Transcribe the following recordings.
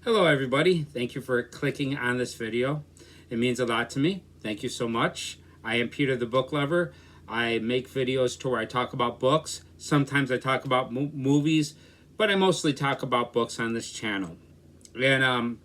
Hello everybody, thank you for clicking on this video. It means a lot to me. Thank you so much. I am Peter the Book Lover. I make videos to where I talk about books. Sometimes I talk about movies, but I mostly talk about books on this channel. And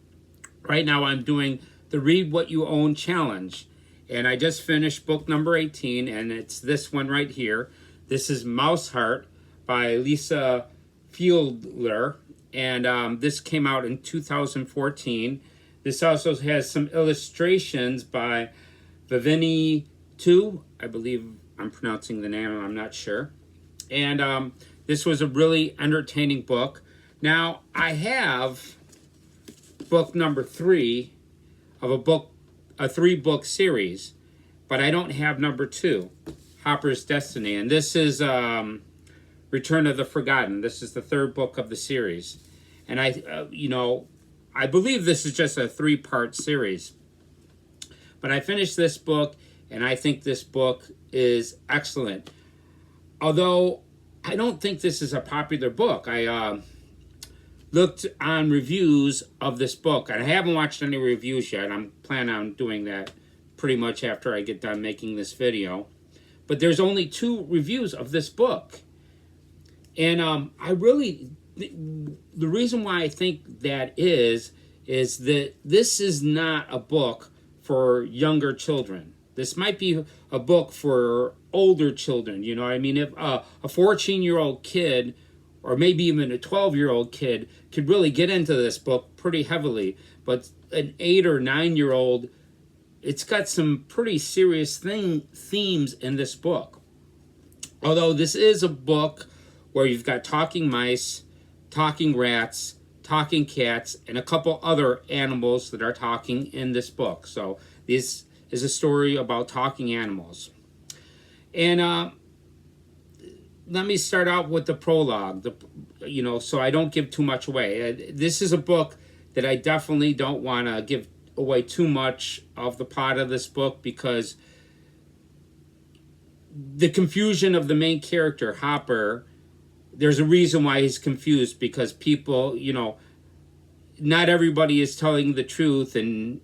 right now I'm doing the Read What You Own challenge. And I just finished book number 18, and it's this one right here. This is Mouseheart by Lisa Fieldler. And this came out in 2014. This also has some illustrations by Vivini Tu. I believe I'm pronouncing the name, I'm not sure. And this was a really entertaining book. Now, I have book number 3 of a 3-book series, but I don't have number 2, Hopper's Destiny. And this is Return of the Forgotten. This is the 3rd book of the series. And I believe this is just a 3-part series. But I finished this book, and I think this book is excellent. Although, I don't think this is a popular book. I looked on reviews of this book, and I haven't watched any reviews yet. I'm planning on doing that pretty much after I get done making this video. But there's only 2 reviews of this book. And the reason why I think that is that this is not a book for younger children. This might be a book for older children. You know what I mean? If a 14-year-old kid, or maybe even a 12-year-old kid, could really get into this book pretty heavily. But an 8 or 9-year-old, it's got some pretty serious themes in this book. Although this is a book where you've got talking mice, talking rats, talking cats, and a couple other animals that are talking in this book. So this is a story about talking animals. And let me start out with the prologue, so I don't give too much away. This is a book that I definitely don't want to give away too much of the plot of this book, because the confusion of the main character, Hopper, there's a reason why he's confused, because people, not everybody is telling the truth, and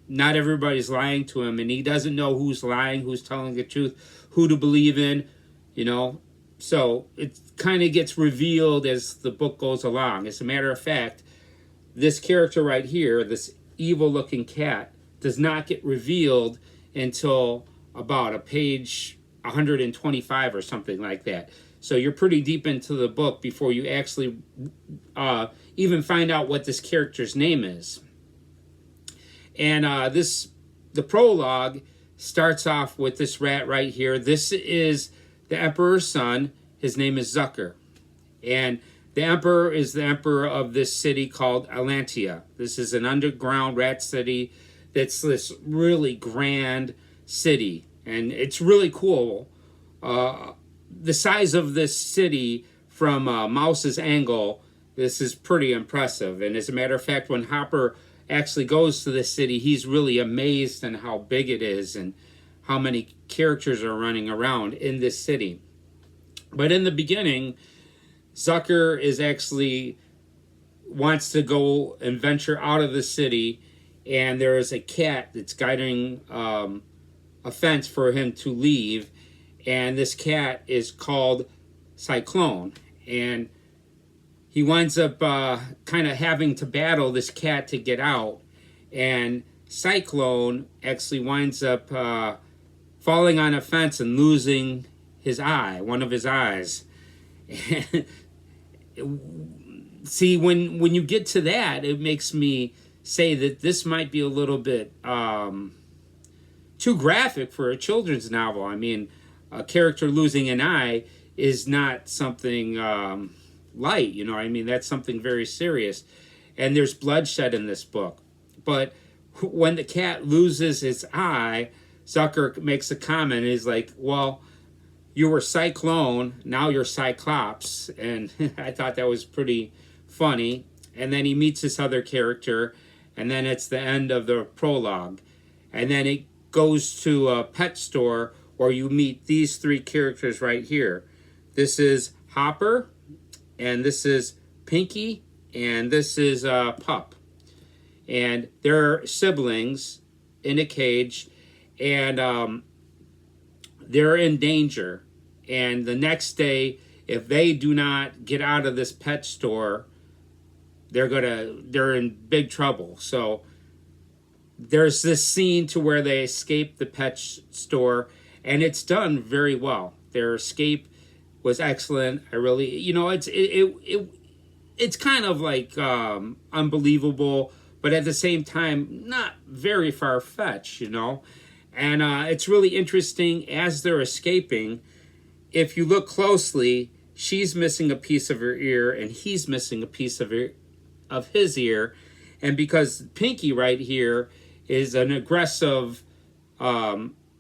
not everybody's lying to him, and he doesn't know who's lying, who's telling the truth, who to believe in, So it kind of gets revealed as the book goes along. As a matter of fact, this character right here, this evil-looking cat, does not get revealed until about a page 125 or something like that. So you're pretty deep into the book before you actually even find out what this character's name is. And the prologue starts off with this rat right here. This is the Emperor's son. His name is Zucker. And the Emperor is the Emperor of this city called Atlantia. This is an underground rat city that's this really grand city. And it's really cool. The size of this city from Mouse's angle, this is pretty impressive. And as a matter of fact, when Hopper actually goes to this city, he's really amazed at how big it is and how many characters are running around in this city. But in the beginning, Zucker wants to go and venture out of the city, and there is a cat that's guiding a fence for him to leave. And this cat is called Cyclone. And he winds up kind of having to battle this cat to get out. And Cyclone actually winds up falling on a fence and losing his eye, one of his eyes. See, when you get to that, it makes me say that this might be a little bit too graphic for a children's novel. I mean, a character losing an eye is not something light, I mean, that's something very serious. And there's bloodshed in this book. But when the cat loses his eye, Zucker makes a comment. He's like, well, you were Cyclone, now you're Cyclops. And I thought that was pretty funny. And then he meets this other character, and then it's the end of the prologue. And then it goes to a pet store where you meet these 3 characters right here. This is Hopper, and this is Pinky, and this is Pup. and they're siblings in a cage, and they're in danger. And the next day, if they do not get out of this pet store, they're in big trouble. So there's this scene to where they escape the pet store, and it's done very well. Their escape was excellent. I really, it's kind of like unbelievable, but at the same time, not very far-fetched, And it's really interesting as they're escaping. If you look closely, she's missing a piece of her ear, and he's missing a piece of his ear. And because Pinky right here is an aggressive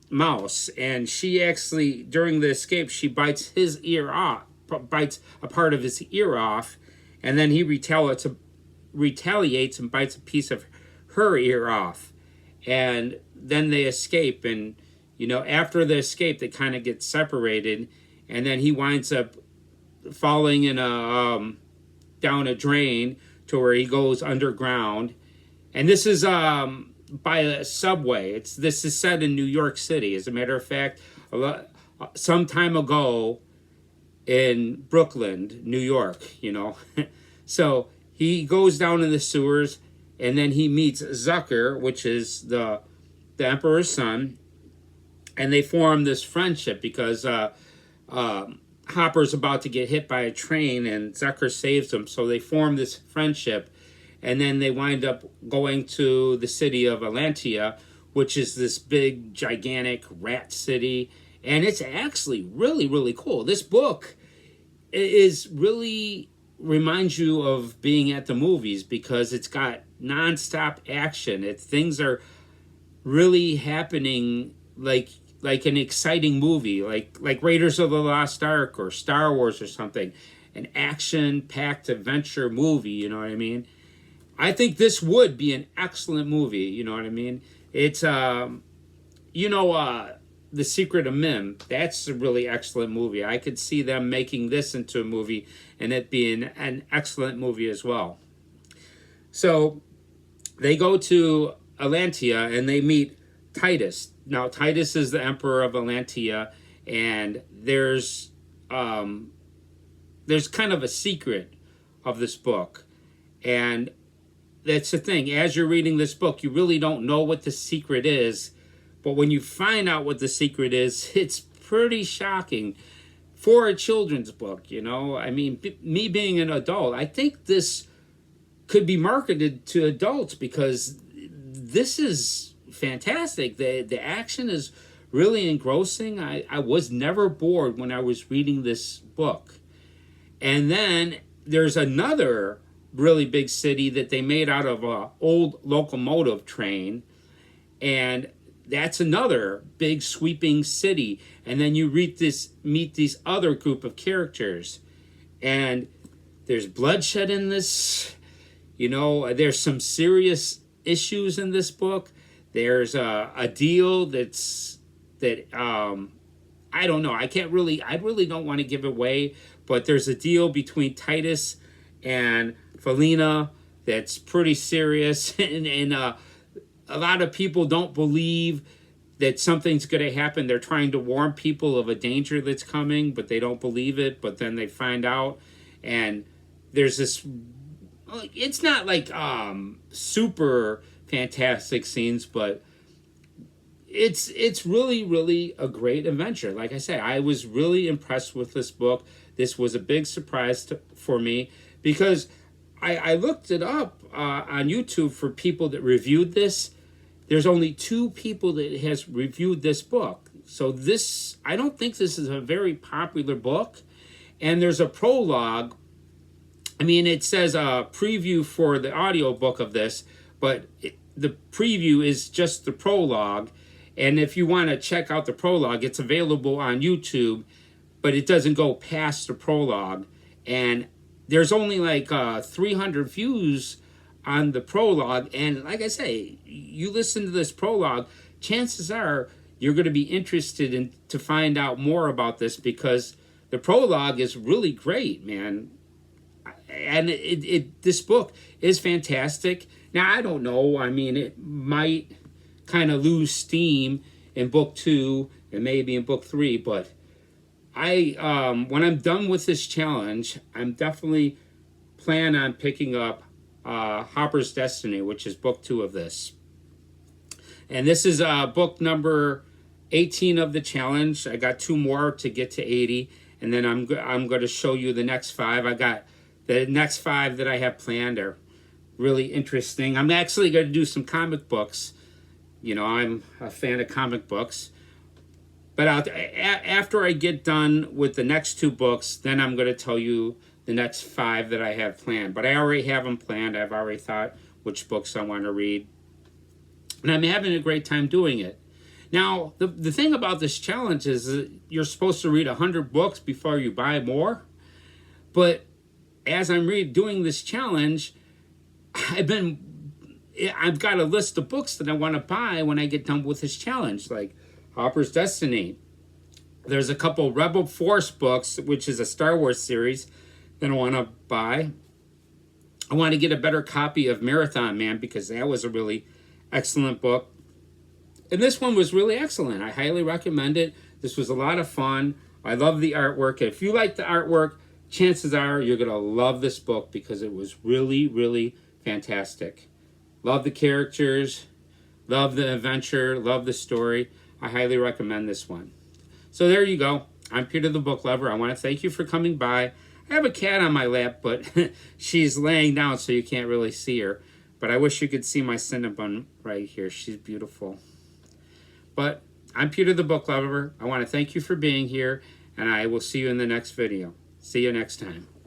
mouse, and she actually, during the escape, she bites his ear off, bites a part of his ear off, and then he retaliates and bites a piece of her ear off. And then they escape, and after the escape, they kind of get separated, and then he winds up falling in down a drain to where he goes underground. And this is by a subway. This is set in New York City. As a matter of fact, some time ago in Brooklyn, New York, So he goes down in the sewers, and then he meets Zucker, which is the Emperor's son, and they form this friendship because Hopper's about to get hit by a train, and Zucker saves him. So they form this friendship, and then they wind up going to the city of Atlantia, which is this big, gigantic rat city, and it's actually really, really cool. This book is really reminds you of being at the movies because it's got nonstop action. Things are really happening like an exciting movie, like Raiders of the Lost Ark or Star Wars or something, an action-packed adventure movie. You know what I mean? I think this would be an excellent movie. You know what I mean? It's The Secret of Mim. That's a really excellent movie. I could see them making this into a movie and it being an excellent movie as well. So they go to Atlantia and they meet Titus. Now, Titus is the emperor of Atlantia, and there's kind of a secret of this book. And that's the thing. As you're reading this book, you really don't know what the secret is. But when you find out what the secret is, it's pretty shocking for a children's book, I mean, me being an adult, I think this could be marketed to adults because this is fantastic. The action is really engrossing. I was never bored when I was reading this book. And then there's another really big city that they made out of an old locomotive train, and that's another big sweeping city. And then you meet these other group of characters, and there's bloodshed in this. There's some serious issues in this book. There's a deal that I don't know. I really don't want to give away, but there's a deal between Titus and Felina that's pretty serious, and a lot of people don't believe that something's going to happen. They're trying to warn people of a danger that's coming, but they don't believe it. But then they find out, and there's this. It's not like super fantastic scenes, but it's really, really a great adventure. Like I said, I was really impressed with this book. This was a big surprise for me because I looked it up on YouTube for people that reviewed this. There's only 2 people that has reviewed this book. So I don't think this is a very popular book. And there's a prologue. I mean, it says a preview for the audiobook of this, but the preview is just the prologue. And if you want to check out the prologue, it's available on YouTube, but it doesn't go past the prologue. And there's only like 300 views on the prologue. And like I say, you listen to this prologue, chances are you're going to be interested to find out more about this because the prologue is really great, man. and this book is fantastic. Now, I don't know. I mean, it might kind of lose steam in book 2 and maybe in book 3, but when I'm done with this challenge, I'm definitely plan on picking up Hopper's Destiny, which is book 2 of this. And this is book number 18 of the challenge. I got 2 more to get to 80, and then I'm going to show you the next 5. I got the next 5 that I have planned are really interesting. I'm actually going to do some comic books. You know, I'm a fan of comic books. But after I get done with the next 2 books, then I'm going to tell you the next 5 that I have planned. But I already have them planned. I've already thought which books I want to read. And I'm having a great time doing it. Now, the thing about this challenge is that you're supposed to read 100 books before you buy more. But as I'm doing this challenge, I've got a list of books that I want to buy when I get done with this challenge, like Hopper's Destiny. There's a couple Rebel Force books, which is a Star Wars series, that I want to buy. I want to get a better copy of Marathon Man because that was a really excellent book. And this one was really excellent. I highly recommend it. This was a lot of fun. I love the artwork. If you like the artwork, chances are you're going to love this book because it was really, really fantastic. Love the characters, love the adventure, love the story. I highly recommend this one. So there you go. I'm Peter the Book Lover. I want to thank you for coming by. I have a cat on my lap, but she's laying down so you can't really see her. But I wish you could see my Cinnabon right here. She's beautiful. But I'm Peter the Book Lover. I want to thank you for being here, and I will see you in the next video. See you next time.